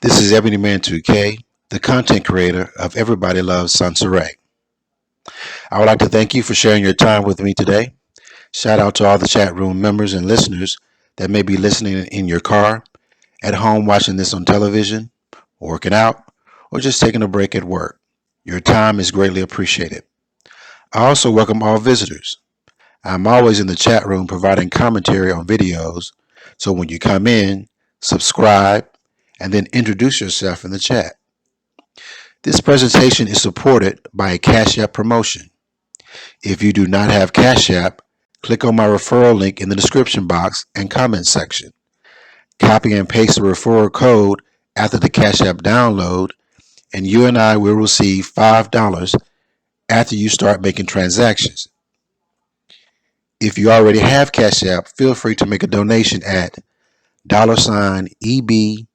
This is EbonyMan2K, the content creator of Everybody Loves Sansaray. I would like to thank you for sharing your time with me today. Shout out to all the chat room members and listeners that may be listening in your car, at home watching this on television, working out, or just taking a break at work. Your time is greatly appreciated. I also welcome all visitors. I'm always in the chat room providing commentary on videos, so when you come in, subscribe, and then introduce yourself in the chat. This presentation is supported by a Cash App promotion. If you do not have Cash App, click on my referral link in the description box and comment section. Copy and paste the referral code after the Cash App download, and you and I will receive $5 after you start making transactions. If you already have Cash App, feel free to make a donation at $EbonyMan2K.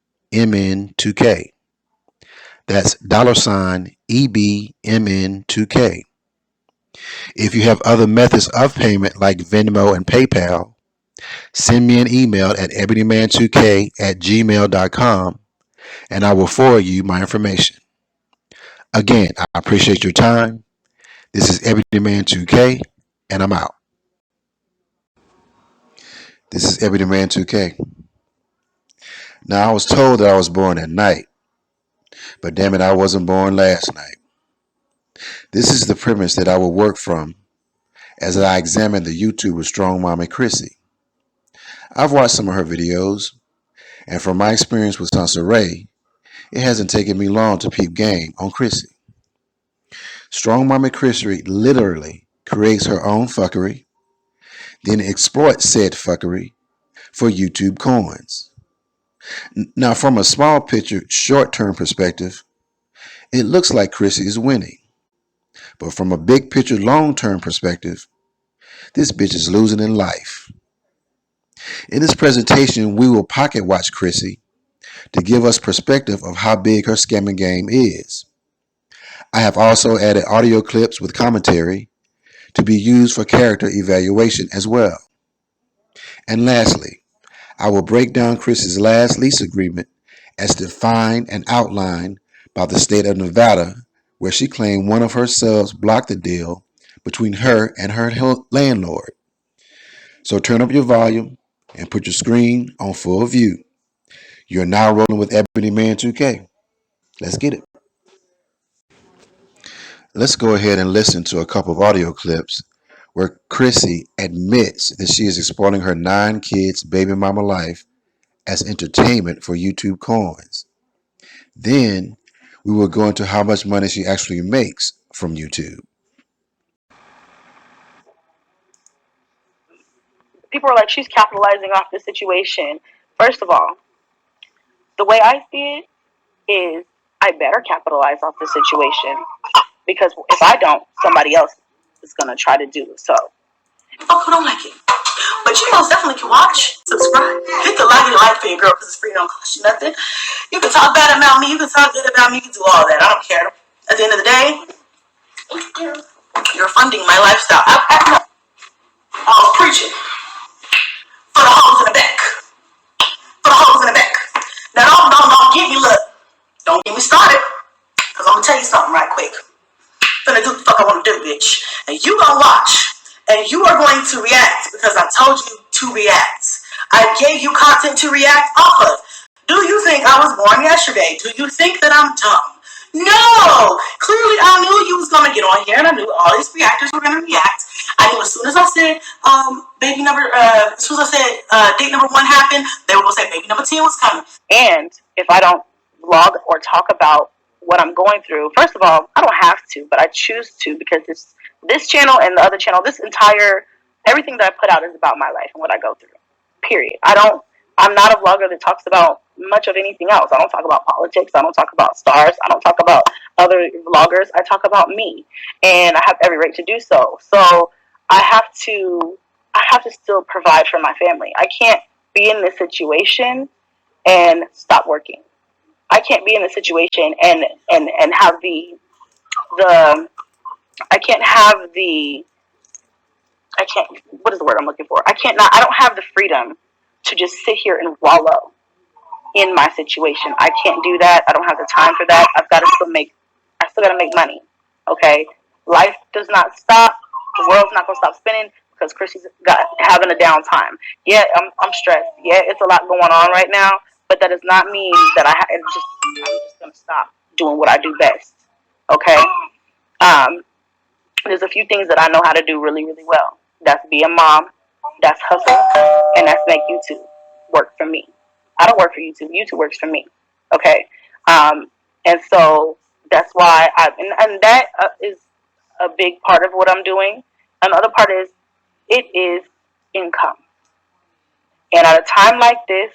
That's $EbonyMan2K. If you have other methods of payment like Venmo and PayPal, send me an email at EbonyMan2K@gmail.com and I will forward you my information. Again, I appreciate your time. This is EbonyMan2K and I'm out. This is EbonyMan2K. Now, I was told that I was born at night, but damn it, I wasn't born last night. This is the premise that I will work from as I examine the YouTube of StrongMommy Chrissy. I've watched some of her videos, and from my experience with Sansaray, it hasn't taken me long to peep game on Chrissy. StrongMommy Chrissy literally creates her own fuckery, then exploits said fuckery for YouTube coins. Now, from a small picture, short-term perspective, it looks like Chrissy is winning. But from a big picture, long-term perspective, this bitch is losing in life. In this presentation, we will pocket watch Chrissy to give us perspective of how big her scamming game is. I have also added audio clips with commentary to be used for character evaluation as well. And lastly, I will break down Chrissy's last lease agreement as defined and outlined by the state of Nevada, where she claimed one of her subs blocked the deal between her and her landlord. So turn up your volume and put your screen on full view. You're now rolling with EbonyMan2K. Let's get it. Let's go ahead and listen to a couple of audio clips where Chrissy admits that she is exploiting her 9 kids' baby mama life as entertainment for YouTube coins. Then we will go into how much money she actually makes from YouTube. People are like, she's capitalizing off the situation. First of all, the way I see it is I better capitalize off the situation, because if I don't, somebody else is going to try to do so. Oh, who don't like it? But you most definitely can watch, subscribe, hit the like for your girl, because it's free, don't cost you nothing. You can talk bad about me, you can talk good about me, you can do all that. I don't care. At the end of the day, you're funding my lifestyle. I was preaching for the hoes in the back. For the hoes in the back. Now don't get me, look. Don't get me started. I'm gonna tell you something right quick. I'm gonna do what the fuck I wanna do, bitch. And you gonna watch. And you are going to react because I told you to react. I gave you content to react off of. Do you think I was born yesterday? Do you think that I'm dumb? No! Clearly I knew you was gonna get on here and I knew all these reactors were gonna react. I knew as soon as I said as soon as I said date number 1 happened, they were gonna say baby number 10 was coming. And if I don't vlog or talk about what I'm going through, first of all, I don't have to, but I choose to because this channel and the other channel, everything that I put out is about my life and what I go through. Period. I'm not a vlogger that talks about much of anything else. I don't talk about politics. I don't talk about stars. I don't talk about other vloggers. I talk about me, and I have every right to do so. So I have to still provide for my family. I can't be in this situation and stop working. I can't be in this situation and have what is the word I'm looking for? I don't have the freedom to just sit here and wallow in my situation. I can't do that. I don't have the time for that. I still gotta make money. Okay? Life does not stop. The world's not gonna stop spinning because Chrissy's having a downtime. Yeah, I'm stressed. Yeah, it's a lot going on right now, but that does not mean that I'm just gonna stop doing what I do best. Okay? There's a few things that I know how to do really, really well. That's be a mom, that's hustle, and that's make YouTube work for me. I don't work for YouTube. YouTube works for me. Okay? And so that's why and that is a big part of what I'm doing. Another part is it is income. And at a time like this,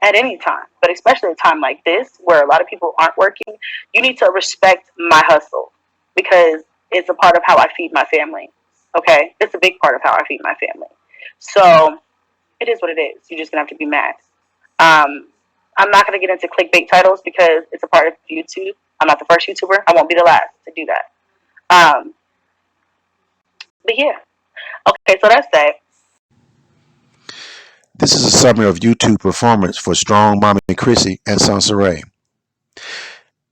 at any time, but especially a time like this where a lot of people aren't working, you need to respect my hustle because it's a part of how I feed my family. Okay? It's a big part of how I feed my family. So it is what it is. You're just going to have to be mad. I'm not going to get into clickbait titles because it's a part of YouTube. I'm not the first YouTuber. I won't be the last to do that. But yeah. Okay, so that's that. This is a summary of YouTube performance for StrongMommy Chrissy and Sansa Ray.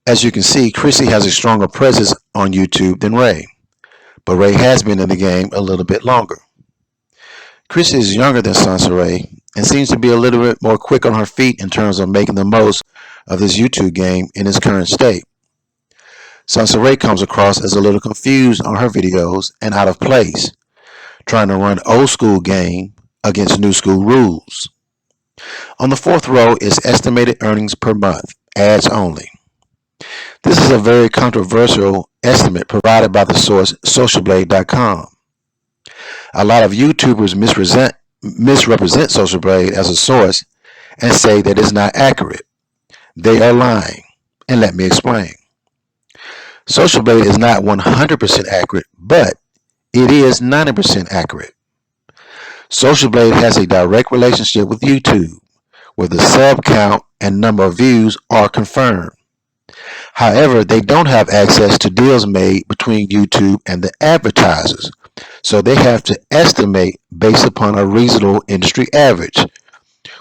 As you can see, Chrissy has a stronger presence on YouTube than Ray, but Ray has been in the game a little bit longer. Chrissy is younger than Sansa Ray and seems to be a little bit more quick on her feet in terms of making the most of this YouTube game in its current state. Sansa Ray comes across as a little confused on her videos and out of place, trying to run old school game against new school rules. On the fourth row is estimated earnings per month, ads only. This is a very controversial estimate provided by the source socialblade.com. A lot of YouTubers misrepresent Social Blade as a source and say that it's not accurate. They are lying, and let me explain. Social Blade is not 100% accurate, but it is 90% accurate. Social Blade has a direct relationship with YouTube, where the sub count and number of views are confirmed. However, they don't have access to deals made between YouTube and the advertisers, so they have to estimate based upon a reasonable industry average,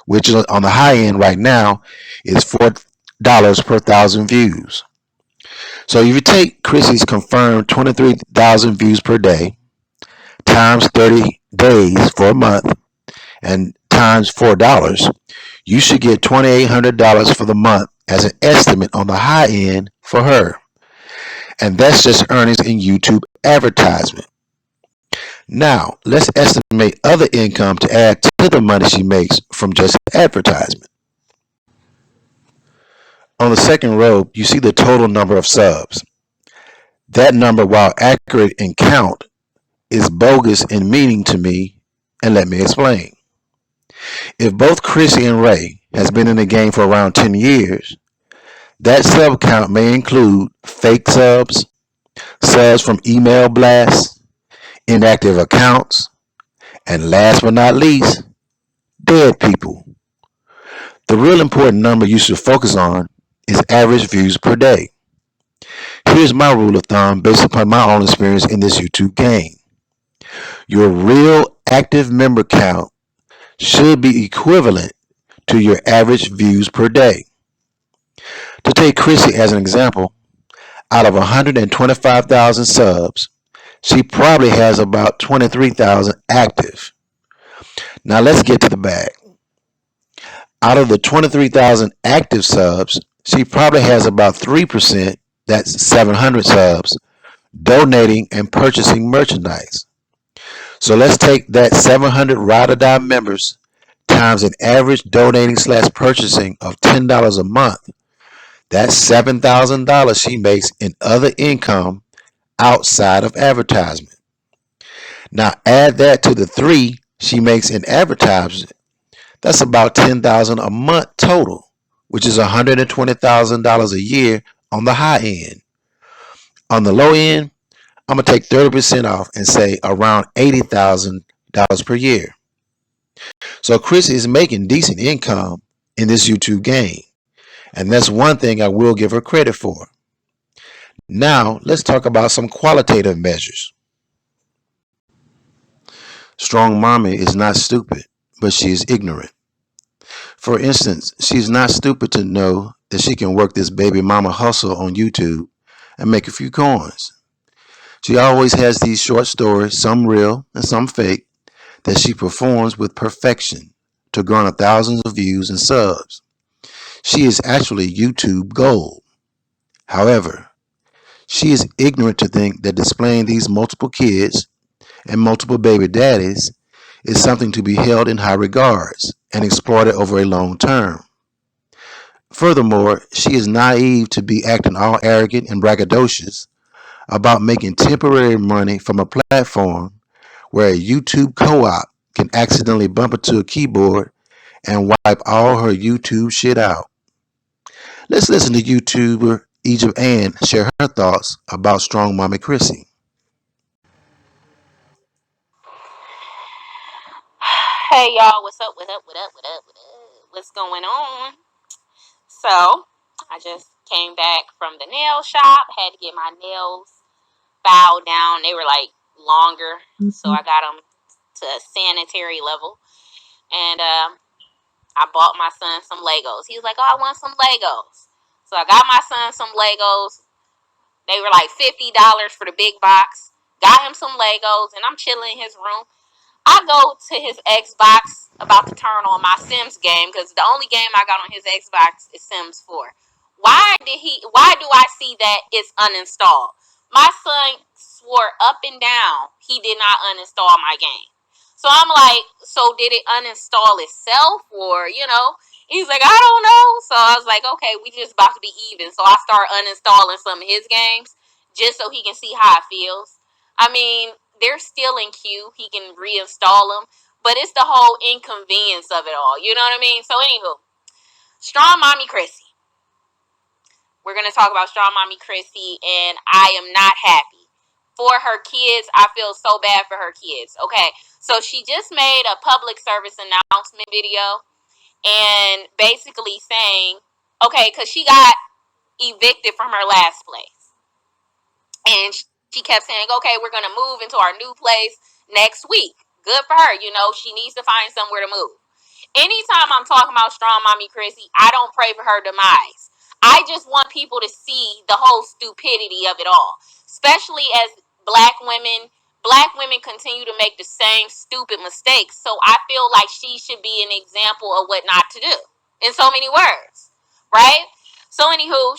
which on the high end right now is $4 per 1,000 views. So if you take Chrissy's confirmed 23,000 views per day, times 30 days for a month, and times $4, you should get $2,800 for the month as an estimate on the high end for her. And that's just earnings in YouTube advertisement. Now, let's estimate other income to add to the money she makes from just advertisement. On the second row, you see the total number of subs. That number, while accurate in count, is bogus in meaning to me, and let me explain. If both Chrissy and Ray has been in the game for around 10 years, that sub count may include fake subs, subs from email blasts, inactive accounts, and last but not least, dead people. The real important number you should focus on is average views per day. Here's my rule of thumb based upon my own experience in this YouTube game. Your real active member count should be equivalent to your average views per day. To take Chrissy as an example, Out of 125,000 subs, she probably has about 23,000 active. Now let's get to the bag. Out of the 23,000 active subs, she probably has about 3%, that's 700 subs, donating and purchasing merchandise. So let's take that 700 Ride or Die members times an average donating / purchasing of $10 a month. That's $7,000 she makes in other income outside of advertisement. Now add that to the 3 she makes in advertisement. That's about $10,000 a month total, which is $120,000 a year on the high end. On the low end, I'm going to take 30% off and say around $80,000 per year. So Chrissy is making decent income in this YouTube game. And that's one thing I will give her credit for. Now, let's talk about some qualitative measures. Strong Mommy is not stupid, but she is ignorant. For instance, she's not stupid to know that she can work this baby mama hustle on YouTube and make a few coins. She always has these short stories, some real and some fake, that she performs with perfection to garner thousands of views and subs. She is actually YouTube gold. However, she is ignorant to think that displaying these multiple kids and multiple baby daddies is something to be held in high regards and exploited over a long term. Furthermore, she is naive to be acting all arrogant and braggadocious about making temporary money from a platform where a YouTube co-op can accidentally bump into a keyboard and wipe all her YouTube shit out. Let's listen to YouTuber Egypt Ann share her thoughts about Strong Mommy Chrissy. Hey y'all, what's up? What's going on? So, I just came back from the nail shop, had to get my nails filed down. They were like longer, so I got them to a sanitary level. And I bought my son some Legos. He was like, "Oh, I want some Legos." So I got my son some Legos. They were like $50 for the big box. Got him some Legos, and I'm chilling in his room. I go to his Xbox, about to turn on my Sims game, because the only game I got on his Xbox is Sims 4. Why do I see that it's uninstalled? My son swore up and down he did not uninstall my game. So I'm like, so did it uninstall itself? Or, he's like, I don't know. So I was like, okay, we just about to be even. So I start uninstalling some of his games just so he can see how it feels. I mean, they're still in queue. He can reinstall them. But it's the whole inconvenience of it all. You know what I mean? So anywho, Strong Mommy Chrissy. We're going to talk about Strong Mommy Chrissy, and I am not happy. For her kids, I feel so bad for her kids. Okay, so she just made a public service announcement video and basically saying, okay, because she got evicted from her last place. And she kept saying, okay, we're going to move into our new place next week. Good for her. She needs to find somewhere to move. Anytime I'm talking about Strong Mommy Chrissy, I don't pray for her demise. I just want people to see the whole stupidity of it all. Especially as black women continue to make the same stupid mistakes. So I feel like she should be an example of what not to do. In so many words. Right? So anywho,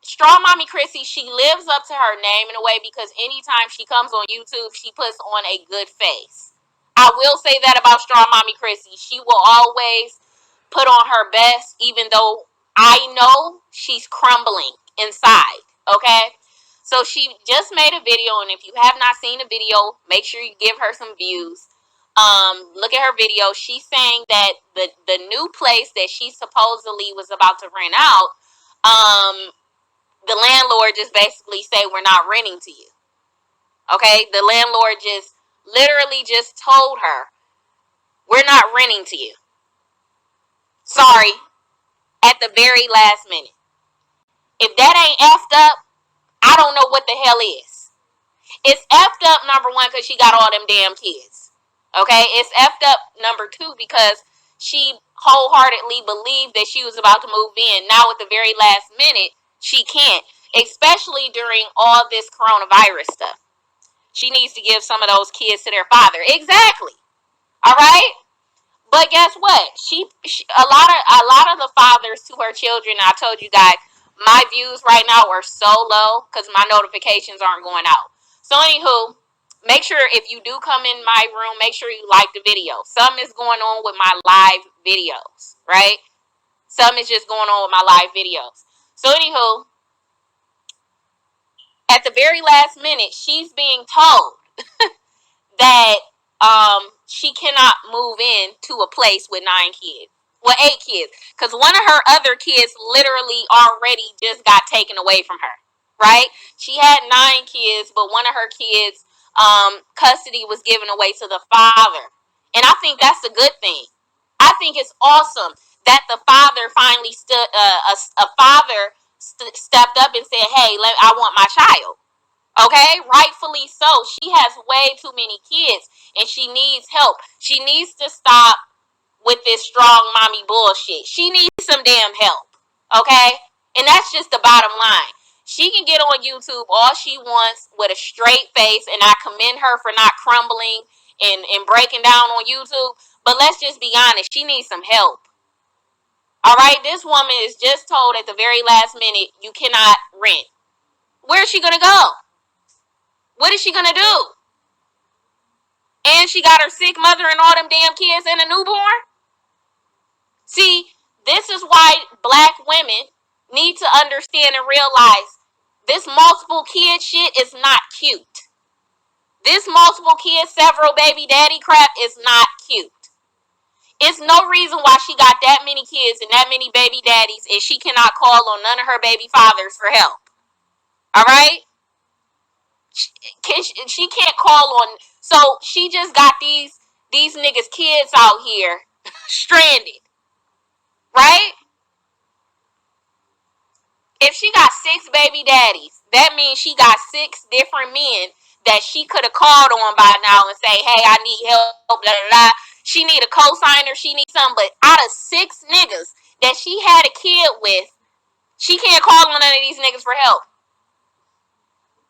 Strong Mommy Chrissy, she lives up to her name in a way, because anytime she comes on YouTube, she puts on a good face. I will say that about Strong Mommy Chrissy. She will always put on her best, even though I know she's crumbling inside. Okay? So she just made a video, and if you have not seen the video, make sure you give her some views. Look at her video. She's saying that the new place that she supposedly was about to rent out, the landlord just basically say, we're not renting to you. Okay? The landlord just literally just told her, we're not renting to you. Sorry. At the very last minute. If that ain't effed up, I don't know what the hell is. It's effed up, number one, because she got all them damn kids. Okay? It's effed up, number two, because she wholeheartedly believed that she was about to move in. Now at the very last minute, she can't. especially during all this coronavirus stuff. She needs to give some of those kids to their father. Exactly. All right. But guess what? A lot of the fathers to her children. I told you guys, my views right now are so low because my notifications aren't going out. So anywho, make sure if you do come in my room, make sure you like the video. Something is going on with my live videos, right? Something is just going on with my live videos. So anywho, at the very last minute, she's being told that she cannot move in to a place with 9 kids. Well, 8 kids. Because one of her other kids literally already just got taken away from her. Right? She had 9 kids, but one of her kids, custody was given away to the father. And I think that's a good thing. I think it's awesome that the father finally stepped up and said, hey, I want my child. Okay, rightfully so. She has way too many kids and she needs help. She needs to stop with this strong mommy bullshit. She needs some damn help. Okay? And that's just the bottom line. She can get on YouTube all she wants with a straight face, and I commend her for not crumbling and breaking down on YouTube. But let's just be honest, she needs some help. Alright, this woman is just told at the very last minute, you cannot rent. Where is she gonna go? What is she gonna do? And she got her sick mother and all them damn kids and a newborn? See, this is why black women need to understand and realize this multiple kid shit is not cute. This multiple kid, several baby daddy crap is not cute. It's no reason why she got that many kids and that many baby daddies and she cannot call on none of her baby fathers for help. Alright? She can't call on. So she just got these niggas kids out here stranded, right? If she got 6 baby daddies, that means she got 6 different men that she could have called on by now and say, hey, I need help, blah, blah, blah. She need a cosigner, she needs something. But out of 6 niggas that she had a kid with, she can't call on none of these niggas for help.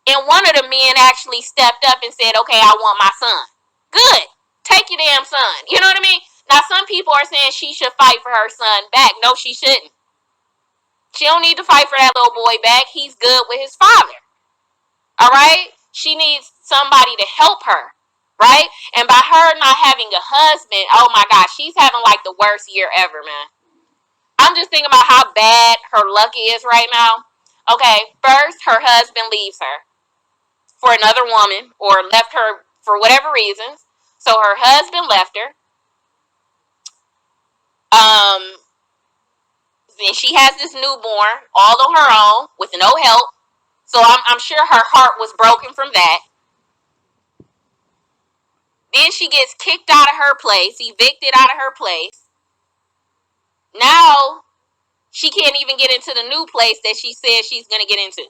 And one of the men actually stepped up and said, okay, I want my son. Good. Take your damn son. You know what I mean? Now, some people are saying she should fight for her son back. No, she shouldn't. She don't need to fight for that little boy back. He's good with his father. All right? She needs somebody to help her. Right? And by her not having a husband, oh my gosh, she's having like the worst year ever, man. I'm just thinking about how bad her luck is right now. Okay, first, her husband leaves her for another woman or left her for whatever reasons. So her husband left her. Then she has this newborn all on her own with no help. So I'm sure her heart was broken from that. Then she gets kicked out of her place, evicted out of her place. Now she can't even get into the new place that she said she's going to get into.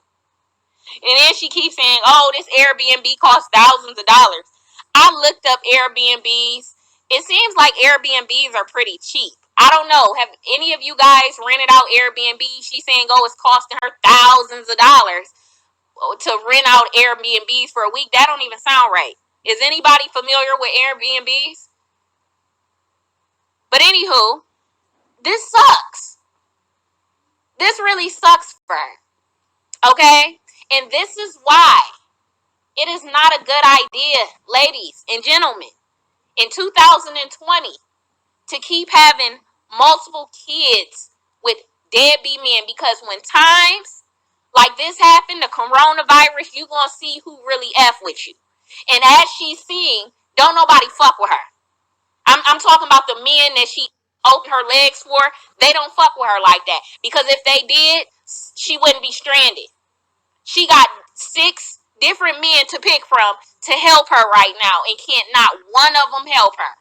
And then she keeps saying, oh, this Airbnb costs thousands of dollars. I looked up Airbnbs. It seems like Airbnbs are pretty cheap. I don't know. Have any of you guys rented out Airbnb? She's saying, oh, it's costing her thousands of dollars to rent out Airbnbs for a week. That don't even sound right. Is anybody familiar with Airbnbs? But anywho, this sucks. This really sucks for her. Okay? And this is why it is not a good idea, ladies and gentlemen, in 2020 to keep having multiple kids with deadbeat men, because when times like this happen, the coronavirus, you're going to see who really F with you. And as she's seeing, don't nobody fuck with her. I'm talking about the men that she opened her legs for. They don't fuck with her like that. Because if they did, she wouldn't be stranded. She got 6 different men to pick from to help her right now. And can't not one of them help her.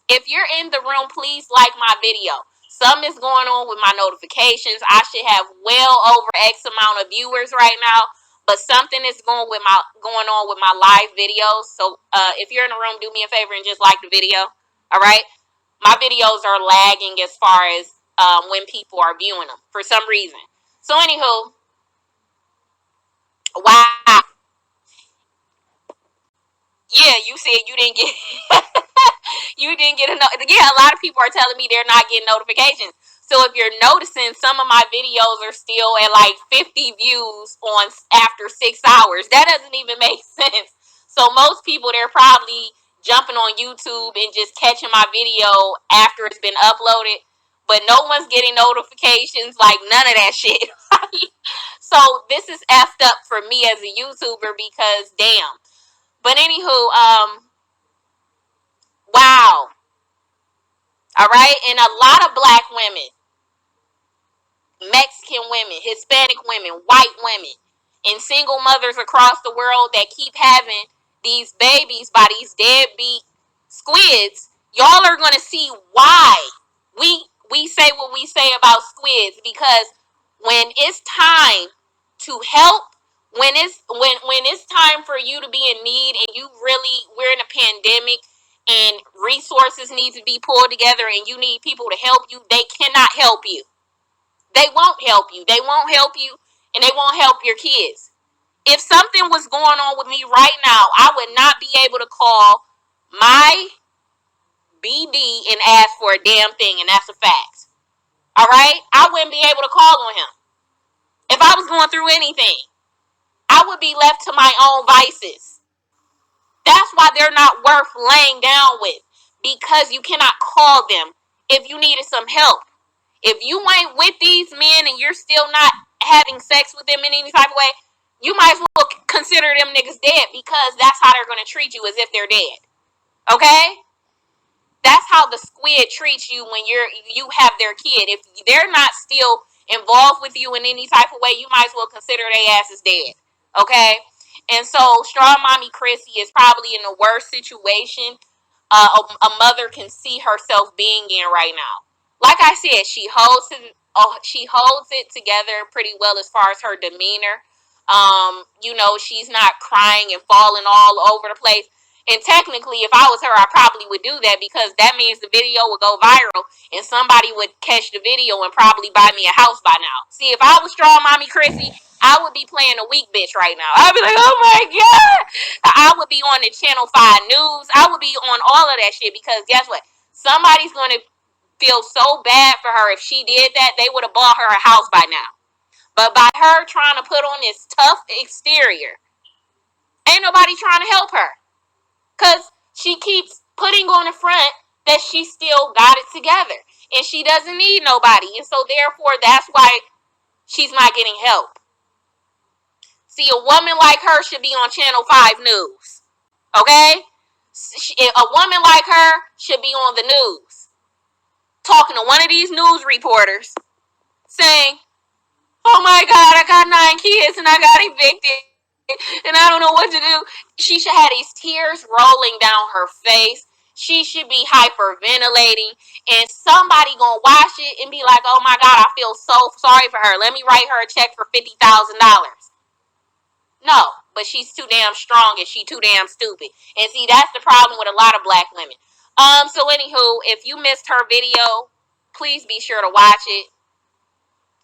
If you're in the room, please like my video. Something is going on with my notifications. I should have well over X amount of viewers right now. But something is going on with my live videos. So if you're in the room, do me a favor and just like the video. All right? My videos are lagging as far as when people are viewing them for some reason. So anywho, Yeah, you said you didn't get you didn't get a a lot of people are telling me they're not getting notifications. So if you're noticing, some of my videos are still at like 50 views on after 6 hours. That doesn't even make sense. So most people, they're probably jumping on YouTube and just catching my video after it's been uploaded. But no one's getting notifications, like none of that shit. So this is effed up for me as a YouTuber because damn. But anywho, wow. All right, and a lot of black women, Mexican women, Hispanic women, white women, and single mothers across the world that keep having these babies by these deadbeat squids, y'all are going to see why we say what we say about squids, because when it's time to help, when it's time for you to be in need and we're in a pandemic and resources need to be pulled together and you need people to help you, they cannot help you. They won't help you. They won't help you, and they won't help your kids. If something was going on with me right now, I would not be able to call my BD and ask for a damn thing, and that's a fact. All right? I wouldn't be able to call on him. If I was going through anything, I would be left to my own vices. That's why they're not worth laying down with, because you cannot call them if you needed some help. If you ain't with these men and you're still not having sex with them in any type of way, you might as well consider them niggas dead, because that's how they're going to treat you, as if they're dead. Okay? That's how the squid treats you when you have their kid. If they're not still involved with you in any type of way, you might as well consider their asses dead. Okay? And so StrongMommy Chrissy is probably in the worst situation a mother can see herself being in right now. Like I said, she holds it together pretty well as far as her demeanor. She's not crying and falling all over the place. And technically, if I was her, I probably would do that, because that means the video would go viral and somebody would catch the video and probably buy me a house by now. See, if I was StrongMommy Chrissy, I would be playing a weak bitch right now. I'd be like, oh my God. I would be on the Channel 5 News. I would be on all of that shit, because guess what? Somebody's going to feel so bad for her. If she did that, they would have bought her a house by now. But by her trying to put on this tough exterior, ain't nobody trying to help her. Because she keeps putting on the front that she still got it together. And she doesn't need nobody. And so therefore, that's why she's not getting help. See, a woman like her should be on Channel 5 News. Okay? A woman like her should be on the news, talking to one of these news reporters, saying, oh my God, I got 9 kids and I got evicted and I don't know what to do. She should have these tears rolling down her face. She should be hyperventilating, and somebody gonna watch it and be like, oh my God, I feel so sorry for her. Let me write her a check for $50,000. No, but she's too damn strong and she too damn stupid. And see, that's the problem with a lot of black women. So anywho, if you missed her video, please be sure to watch it.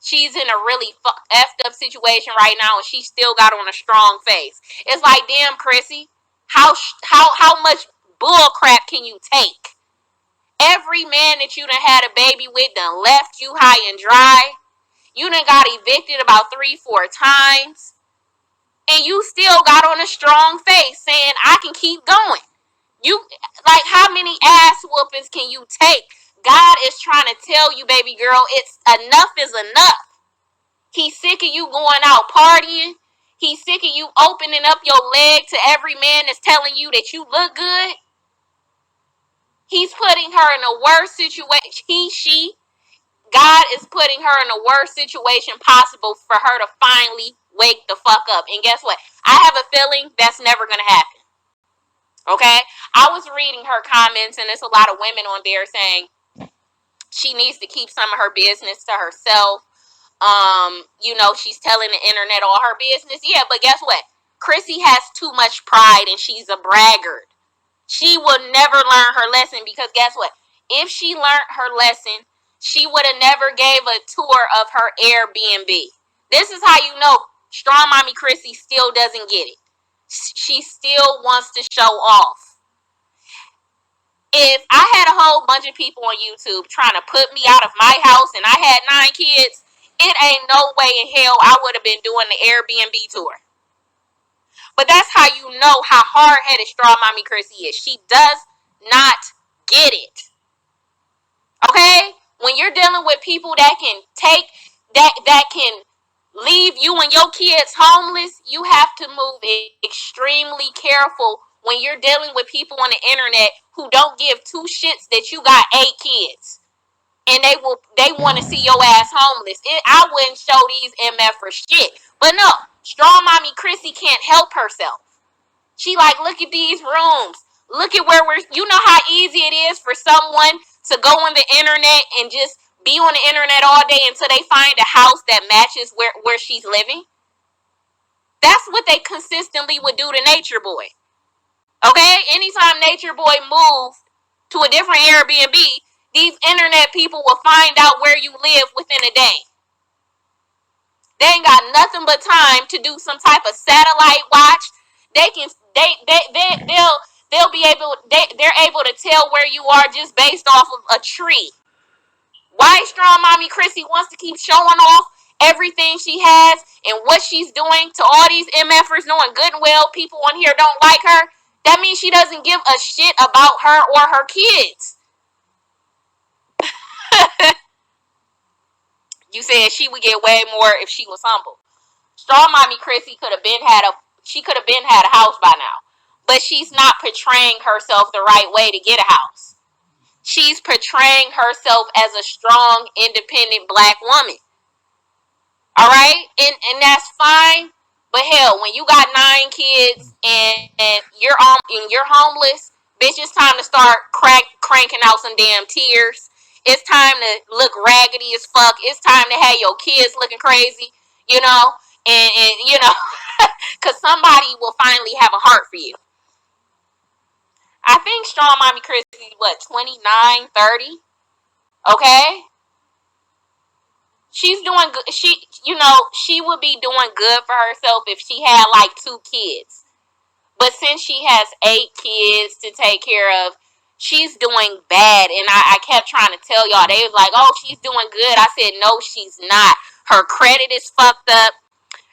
She's in a really effed up situation right now, and she still got on a strong face. It's like, damn, Chrissy, how much bull crap can you take? Every man that you done had a baby with done left you high and dry. You done got evicted about 3-4 times. And you still got on a strong face saying, I can keep going. Like, how many ass whoopings can you take? God is trying to tell you, baby girl, it's enough is enough. He's sick of you going out partying. He's sick of you opening up your leg to every man that's telling you that you look good. He's putting her in a worse situation. God is putting her in the worst situation possible for her to finally wake the fuck up. And guess what? I have a feeling that's never going to happen. Okay? I was reading her comments, and there's a lot of women on there saying she needs to keep some of her business to herself. She's telling the internet all her business. Yeah, but guess what? Chrissy has too much pride, and she's a braggart. She will never learn her lesson, because guess what? If she learned her lesson, she would have never gave a tour of her Airbnb. This is how you know StrongMommy Chrissy still doesn't get it. she still wants to show off. If I had a whole bunch of people on YouTube trying to put me out of my house and I had 9 kids, it ain't no way in hell I would have been doing the Airbnb tour. But that's how you know how hard-headed StrongMommy Chrissy is. She does not get it. Okay? When you're dealing with people that can take, that can leave you and your kids homeless, you have to move extremely careful when you're dealing with people on the internet who don't give 2 shits that you got 8 kids. And they want to see your ass homeless. I wouldn't show these MF for shit. But no, StrongMommy Chrissy can't help herself. She like, look at these rooms. Look at where you know how easy it is for someone to go on the internet and just be on the internet all day until they find a house that matches where she's living. That's what they consistently would do to Nature Boy. Okay? Anytime Nature Boy moved to a different Airbnb, these internet people will find out where you live within a day. They ain't got nothing but time to do some type of satellite watch. They'll be able, they're able to tell where you are just based off of a tree. Why StrongMommy Chrissy wants to keep showing off everything she has and what she's doing to all these MFers, knowing good and well people on here don't like her, that means she doesn't give a shit about her or her kids. You said she would get way more if she was humble. StrongMommy Chrissy could have been had a house by now. But she's not portraying herself the right way to get a house. She's portraying herself as a strong, independent black woman. Alright? And that's fine. But hell, when you got 9 kids and you're homeless, bitch, it's time to start cranking out some damn tears. It's time to look raggedy as fuck. It's time to have your kids looking crazy, you know? And you know, because somebody will finally have a heart for you. I think StrongMommy Chrissy, 29, 30? Okay? She's doing good. She would be doing good for herself if she had 2 kids. But since she has 8 kids to take care of, she's doing bad. And I kept trying to tell y'all. They was like, oh, she's doing good. I said, no, she's not. Her credit is fucked up.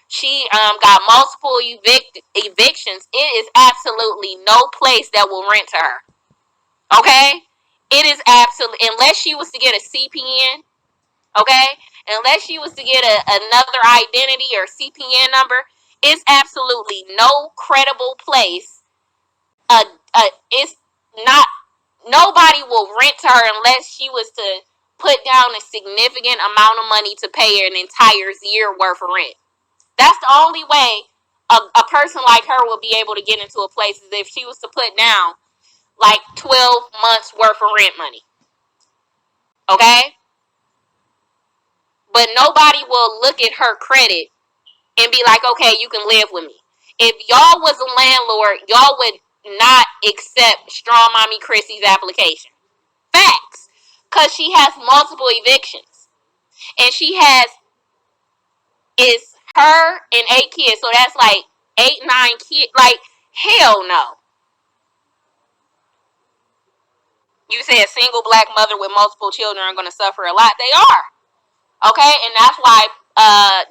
She got multiple evictions. It is absolutely no place that will rent to her. Okay? It is absolutely, unless she was to get a CPN, okay? Unless she was to get another identity or CPN number, it's absolutely no credible place. It's not, nobody will rent to her unless she was to put down a significant amount of money to pay her an entire year worth of rent. That's the only way a person like her will be able to get into a place is if she was to put down 12 months worth of rent money. Okay? But nobody will look at her credit and be like, okay, you can live with me. If y'all was a landlord, y'all would not accept StrongMommy Chrissy's application. Facts. Because she has multiple evictions. And she has, it's her and 8 kids. So that's 8, 9 kids. Hell no. You said a single black mother with multiple children are going to suffer a lot. They are. Okay? And that's why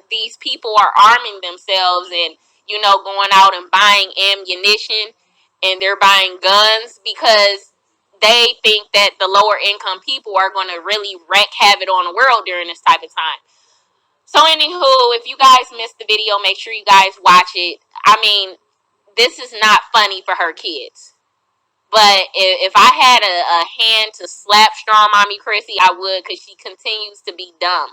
these people are arming themselves and, going out and buying ammunition and they're buying guns because they think that the lower income people are going to really wreak havoc on the world during this type of time. So anywho, if you guys missed the video, make sure you guys watch it. I mean, this is not funny for her kids. But if I had a hand to slap StrongMommy Chrissy, I would, because she continues to be dumb.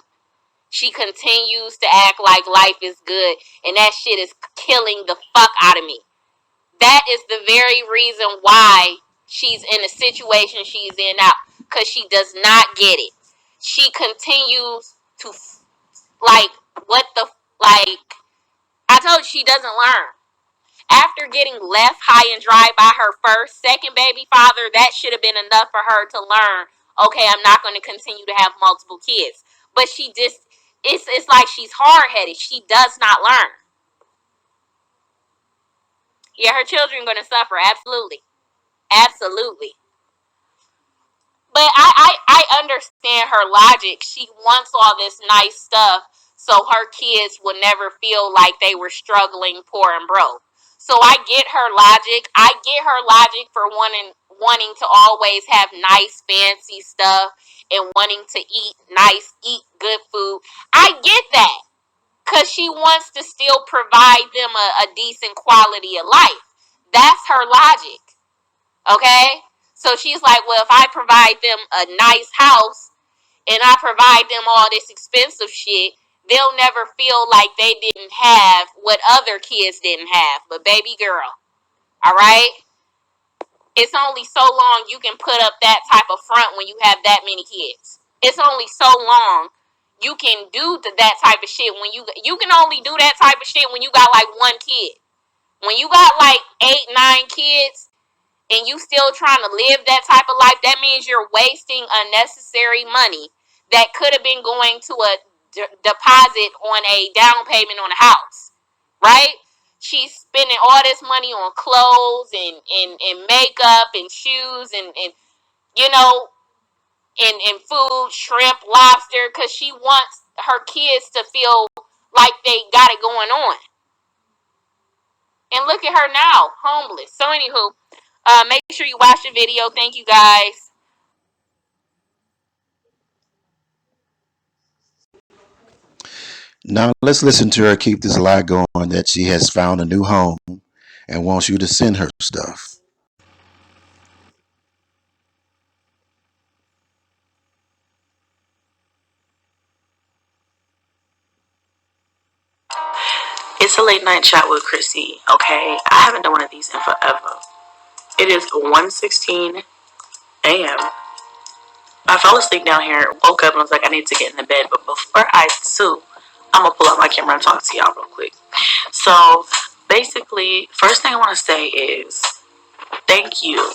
She continues to act like life is good, and that shit is killing the fuck out of me. That is the very reason why she's in the situation she's in now, because she does not get it. She continues to, I told you, she doesn't learn. After getting left high and dry by her second baby father, that should have been enough for her to learn, okay, I'm not going to continue to have multiple kids. But she just, it's like she's hard-headed. She does not learn. Yeah, her children are going to suffer. Absolutely. Absolutely. But I understand her logic. She wants all this nice stuff so her kids will never feel like they were struggling, poor, and broke. So I get her logic. I get her logic for wanting to always have nice, fancy stuff and wanting to eat good food. I get that. Because she wants to still provide them a decent quality of life. That's her logic. Okay? So she's like, well, if I provide them a nice house and I provide them all this expensive shit, they'll never feel like they didn't have what other kids didn't have. But baby girl, all right? It's only so long you can put up that type of front when you have that many kids. It's only so long you can do that type of shit when you can only do that type of shit when you got like one kid. When you got like 8, 9 kids and you still trying to live that type of life, that means you're wasting unnecessary money that could have been going to a deposit on a down payment on a house, right? She's spending all this money on clothes and makeup and shoes and you know, and food, shrimp, lobster, because she wants her kids to feel like they got it going on. And look at her now, homeless. So anywho, make sure you watch the video. Thank you guys. Now let's listen to her keep this lie going that she has found a new home and wants you to send her stuff. It's a late night chat with Chrissy, okay? I haven't done one of these in forever. It is 1:16 a.m. I fell asleep down here, woke up and was like, I need to get in the bed. But before I do, I'm going to pull out my camera and talk to y'all real quick. So basically, first thing I want to say is thank you,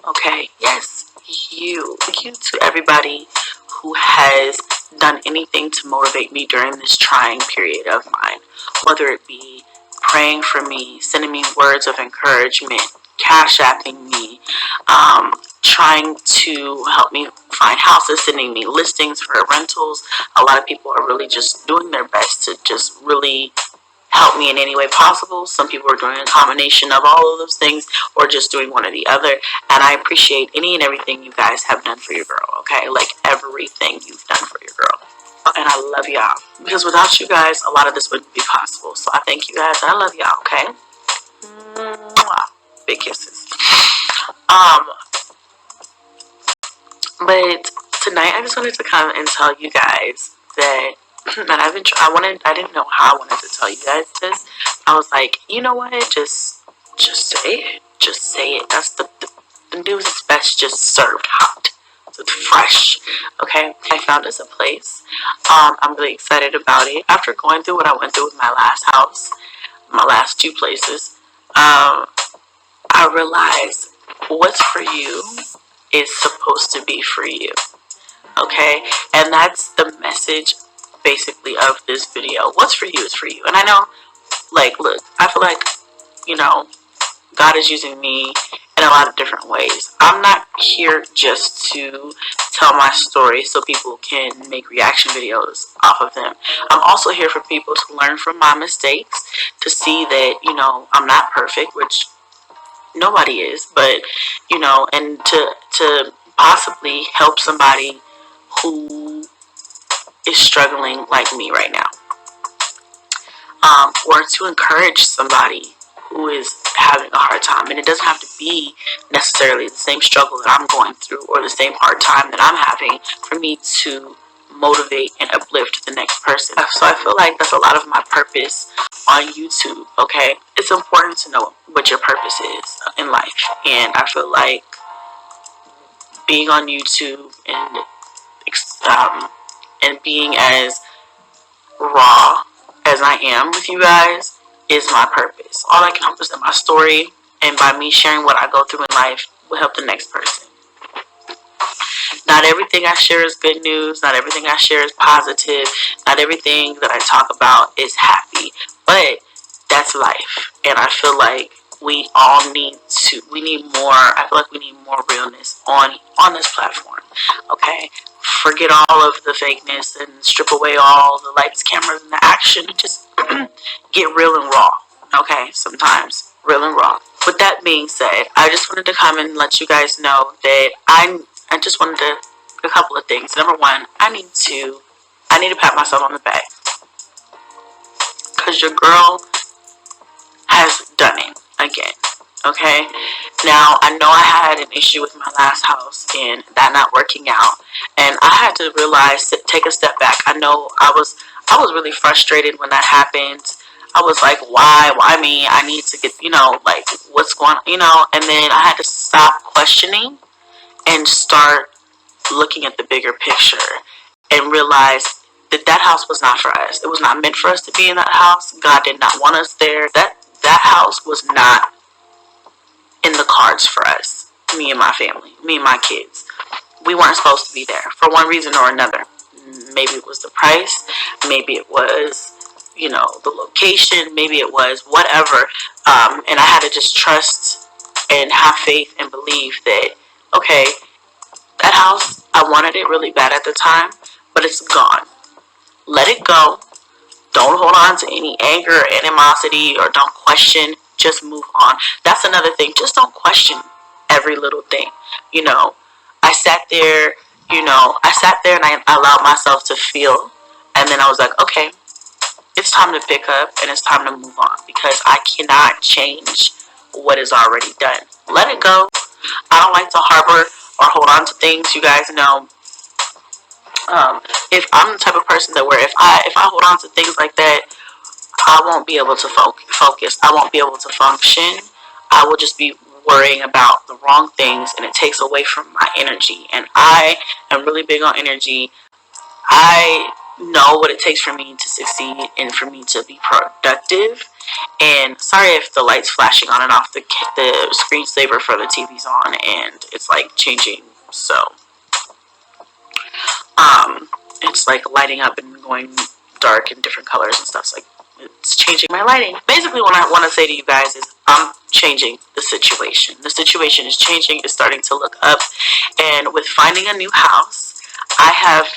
okay? Yes, you. Thank you to everybody who has done anything to motivate me during this trying period of mine, whether it be praying for me, sending me words of encouragement, cash apping me, trying to help me find houses, sending me listings for rentals. A lot of people are really just doing their best to just really help me in any way possible. Some people are doing a combination of all of those things or just doing one or the other. And I appreciate any and everything you guys have done for your girl, okay? Like everything you've done for your girl. And I love y'all. Because without you guys, a lot of this wouldn't be possible. So I thank you guys and I love y'all, okay? Mwah. Big kisses. But tonight I just wanted to come and tell you guys that I didn't know how I wanted to tell you guys this. I was like, you know what? Just say it. Just say it. That's the news is best just served hot. So it's fresh. Okay? I found us a place. I'm really excited about it. After going through what I went through with my last house, my last 2 places, I realized what's for you is supposed to be for you. Okay? And that's the message basically of this video. What's for you is for you. And I know, like, look, I feel like, you know, God is using me in a lot of different ways. I'm not here just to tell my story so people can make reaction videos off of them. I'm also here for people to learn from my mistakes, to see that, you know, I'm not perfect, which nobody is, but, you know, and to possibly help somebody who is struggling like me right now, or to encourage somebody who is having a hard time. And it doesn't have to be necessarily the same struggle that I'm going through or the same hard time that I'm having for me to motivate and uplift the next person. So I feel like that's a lot of my purpose on YouTube, okay? It's important to know what your purpose is in life. And I feel like being on YouTube and being as raw as I am with you guys is my purpose. All I can help is in my story, and by me sharing what I go through in life will help the next person. Not everything I share is good news. Not everything I share is positive. Not everything that I talk about is happy. But that's life. And I feel like we all need more. I feel like we need more realness on this platform. Okay, forget all of the fakeness and strip away all the lights, cameras, and the action, and just get real and raw. Okay, sometimes real and raw. With that being said, I just wanted to come and let you guys know that I just wanted to a couple of things. Number one, I need to pat myself on the back, because your girl has done it again. Okay, now I know I had an issue with my last house and that not working out, and I had to realize, take a step back. I know I was really frustrated when that happened. I was like, why me? I need to get, like, what's going on, and then I had to stop questioning and start looking at the bigger picture and realize that house was not for us. It was not meant for us to be in that house. God did not want us there. That house was not in the cards for us, me and my family, me and my kids. We weren't supposed to be there for one reason or another. Maybe it was the price, maybe it was, the location, maybe it was whatever. And I had to just trust and have faith and believe that, okay, that house, I wanted it really bad at the time, but it's gone. Let it go. Don't hold on to any anger, animosity, or don't question. Just move on. That's another thing. Just don't question every little thing. I sat there, and I allowed myself to feel. And then I was like, okay, it's time to pick up and it's time to move on, because I cannot change what is already done. Let it go. I don't like to harbor or hold on to things. You guys know, if I'm the type of person that where if I hold on to things like that, I won't be able to focus. I won't be able to function. I will just be worrying about the wrong things, and it takes away from my energy. And I am really big on energy. I know what it takes for me to succeed and for me to be productive. And sorry if the light's flashing on and off. The screensaver for the TV's on and it's like changing. So it's like lighting up and going dark in different colors and stuff. So like, it's changing my lighting. Basically, what I want to say to you guys is I'm changing the situation. The situation is changing. It's starting to look up. And with finding a new house, I have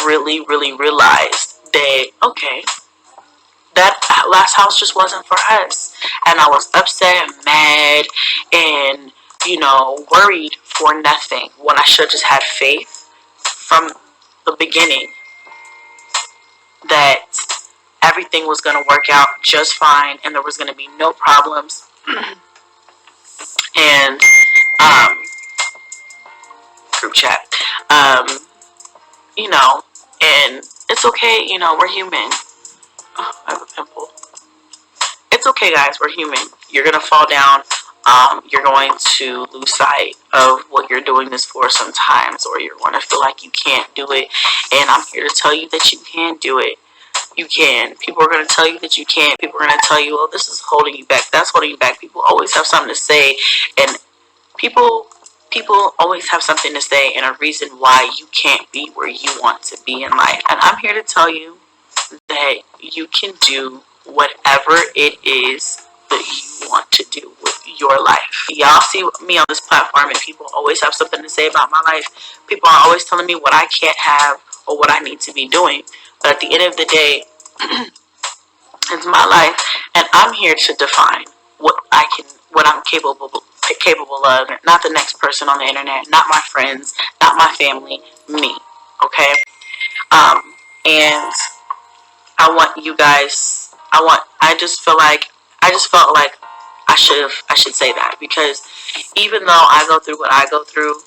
really, really realized that, okay, that last house just wasn't for us. And I was upset and mad and, worried for nothing, when I should have just had faith from the beginning that everything was going to work out just fine and there was going to be no problems. And group chat, and it's okay, we're human. Oh, I have a pimple. It's okay, guys, we're human. You're going to fall down. You're going to lose sight of what you're doing this for sometimes, or you're going to feel like you can't do it. And I'm here to tell you that you can do it. You can. People are going to tell you that you can't. People are going to tell you, oh, this is holding you back. That's holding you back. People always have something to say. And people always have something to say and a reason why you can't be where you want to be in life. And I'm here to tell you that you can do whatever it is that you want to do with your life. Y'all see me on this platform and people always have something to say about my life. People are always telling me what I can't have or what I need to be doing. But at the end of the day, it's my life, and I'm here to define what I'm capable of. Not the next person on the internet, not my friends, not my family, me. Okay? And I want you guys. I just felt like I should say that, because even though I go through what I go through,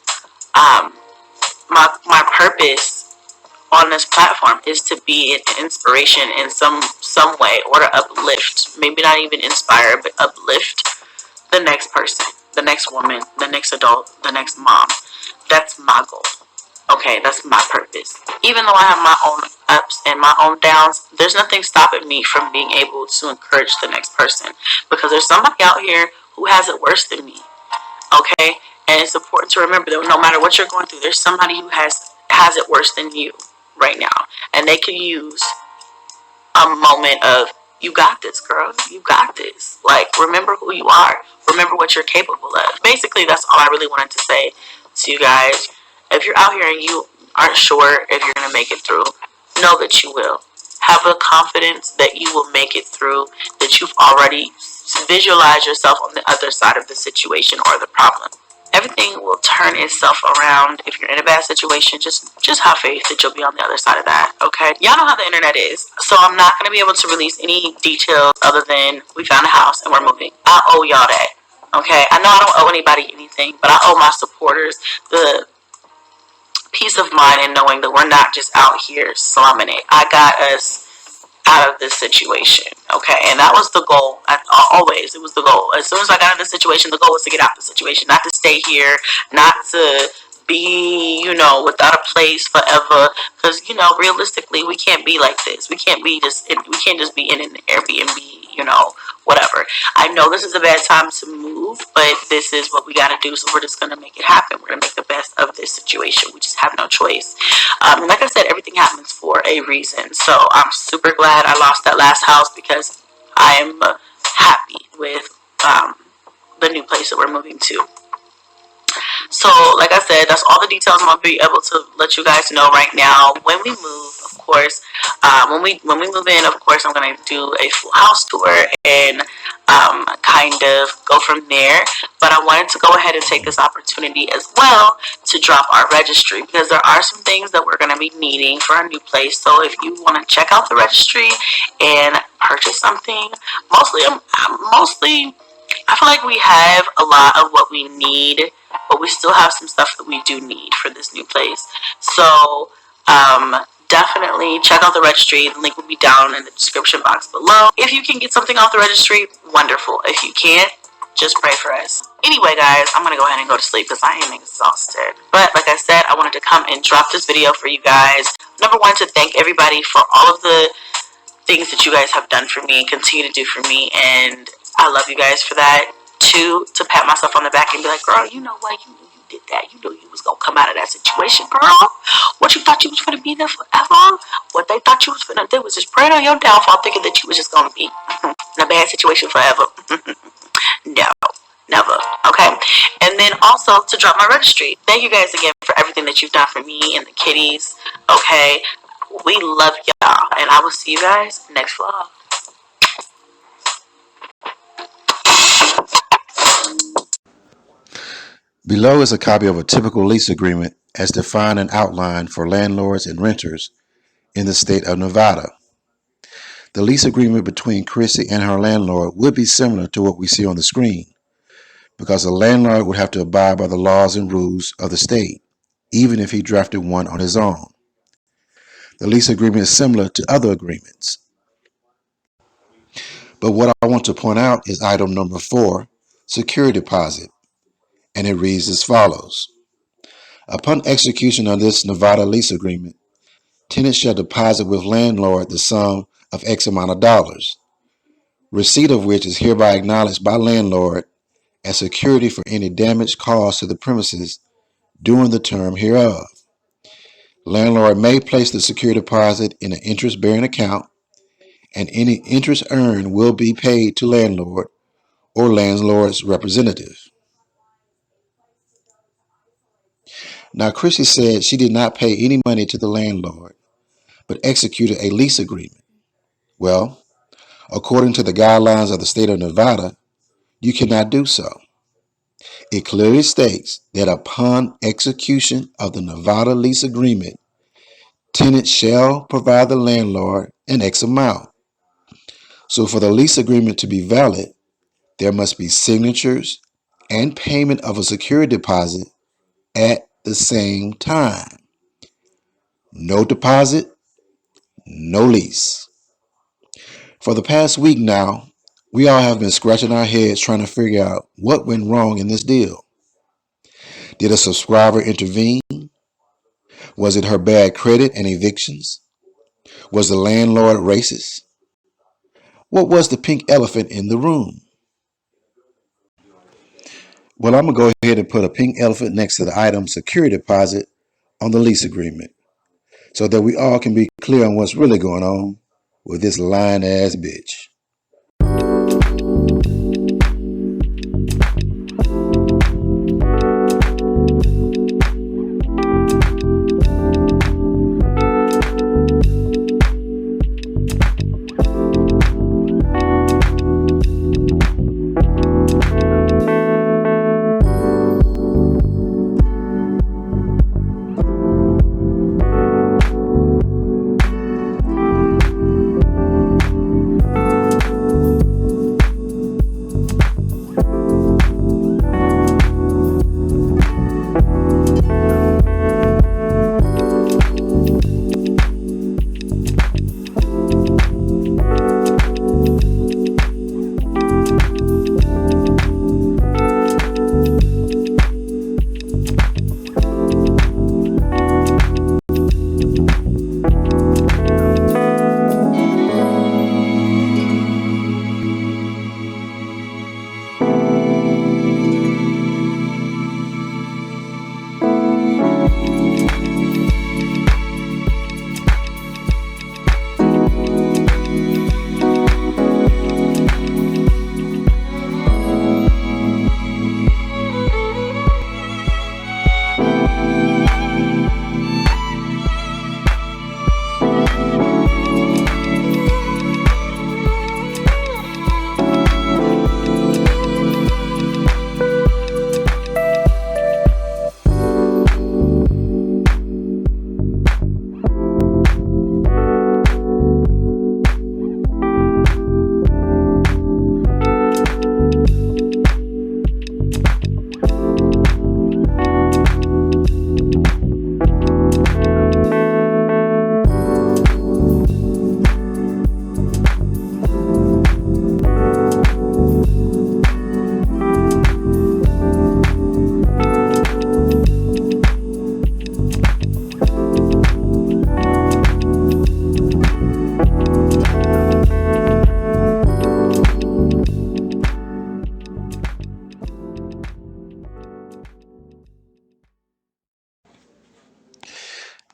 my purpose on this platform is to be an inspiration in some way, or to uplift, maybe not even inspire, but uplift the next person, the next woman, the next adult, the next mom. That's my goal. Okay, that's my purpose. Even though I have my own ups and my own downs, there's nothing stopping me from being able to encourage the next person, because there's somebody out here who has it worse than me. Okay, and it's important to remember that no matter what you're going through, there's somebody who has it worse than you right now, and they can use a moment of You got this, girl. You got this. Like, remember who you are. Remember what you're capable of. Basically, that's all I really wanted to say to you guys. If you're out here and you aren't sure if you're going to make it through, know that you will. Have a confidence that you will make it through, that you've already visualized yourself on the other side of the situation or the problem. Everything will turn itself around. If you're in a bad situation, just have faith that you'll be on the other side of that, okay? Y'all know how the internet is, so I'm not going to be able to release any details other than we found a house and we're moving. I owe y'all that, okay? I know I don't owe anybody anything, but I owe my supporters the peace of mind in knowing that we're not just out here slumming it. I got us out of this situation, okay? And that was the goal. Always, it was the goal. As soon as I got in the situation, the goal was to get out of the situation, not to stay here, not to be, without a place forever. Because, realistically, we can't be like this. We can't just be in an Airbnb, whatever. I know this is a bad time to move, but this is what we got to do. So we're just going to make it happen. We're going to make the best of this situation. We just have no choice. And like I said, everything happens for a reason. So I'm super glad I lost that last house because I'm happy with the new place that we're moving to. So, like I said, that's all the details I'm going to be able to let you guys know right now. When we move, of course, when we move in, of course, I'm going to do a full house tour and kind of go from there. But I wanted to go ahead and take this opportunity as well to drop our registry because there are some things that we're going to be needing for our new place. So if you want to check out the registry and purchase something, mostly I feel like we have a lot of what we need, but we still have some stuff that we do need for this new place. So definitely check out the registry. The link will be down in the description box below. If you can get something off the registry, wonderful. If you can't, just pray for us. Anyway, guys, I'm going to go ahead and go to sleep because I am exhausted. But like I said, I wanted to come and drop this video for you guys. Number one, to thank everybody for all of the things that you guys have done for me and continue to do for me, and I love you guys for that. Two, to pat myself on the back and be like, girl, you know what, you knew you did that, you knew you was gonna come out of that situation, girl. What you thought you was gonna be there forever, what they thought you was gonna do was just praying on your downfall, thinking that you was just gonna be in a bad situation forever. No, never. Okay. And then also to drop my registry. Thank you guys again for everything that you've done for me and the kitties. Okay, we love y'all, and I will see you guys next vlog. Below is a copy of a typical lease agreement as defined and outlined for landlords and renters in the state of Nevada. The lease agreement between Chrissy and her landlord would be similar to what we see on the screen, because the landlord would have to abide by the laws and rules of the state, even if he drafted one on his own. The lease agreement is similar to other agreements. But what I want to point out is item number 4, security deposit, and it reads as follows. Upon execution of this Nevada lease agreement, tenants shall deposit with landlord the sum of X amount of dollars, receipt of which is hereby acknowledged by landlord as security for any damage caused to the premises during the term hereof. Landlord may place the security deposit in an interest-bearing account, and any interest earned will be paid to landlord or landlord's representative. Now, Chrissy said she did not pay any money to the landlord, but executed a lease agreement. Well, according to the guidelines of the state of Nevada, you cannot do so. It clearly states that upon execution of the Nevada lease agreement, tenant shall provide the landlord an X amount. So for the lease agreement to be valid, there must be signatures and payment of a security deposit at the same time. No deposit, no lease. For the past week now, we all have been scratching our heads trying to figure out what went wrong in this deal. Did a subscriber intervene? Was it her bad credit and evictions? Was the landlord racist? What was the pink elephant in the room? Well, I'm going to go ahead and put a pink elephant next to the item security deposit on the lease agreement so that we all can be clear on what's really going on with this lying ass bitch.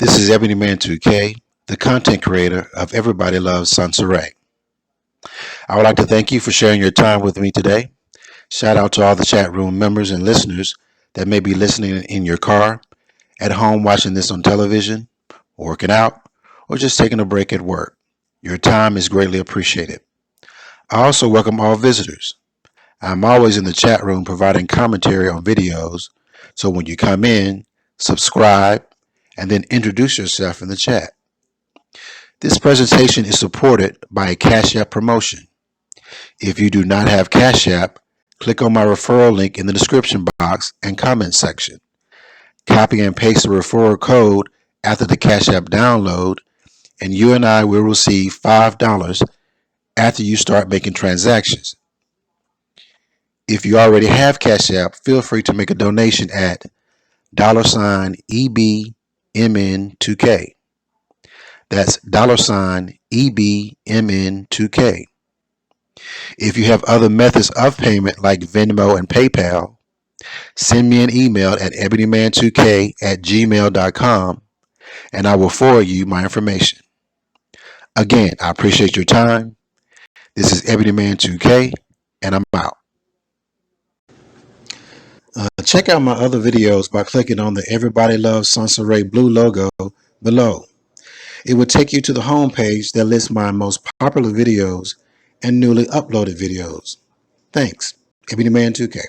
This is EbonyMan2K, the content creator of Everybody Loves Sansaray. I would like to thank you for sharing your time with me today. Shout out to all the chat room members and listeners that may be listening in your car, at home watching this on television, working out, or just taking a break at work. Your time is greatly appreciated. I also welcome all visitors. I'm always in the chat room providing commentary on videos, so when you come in, subscribe, and then introduce yourself in the chat. This presentation is supported by a Cash App promotion. If you do not have Cash App, click on my referral link in the description box and comment section. Copy and paste the referral code after the Cash App download, and you and I will receive $5 after you start making transactions. If you already have Cash App, feel free to make a donation at $EbonyMan2K. That's $EbonyMan2K. If you have other methods of payment like Venmo and PayPal, send me an email at EbonyMan2K@gmail.com and I will forward you my information. Again, I appreciate your time. This is EbonyMan2K, and I'm out. Check out my other videos by clicking on the Everybody Loves Sansaray blue logo below. It will take you to the home page that lists my most popular videos and newly uploaded videos. Thanks. EbonyMan2K.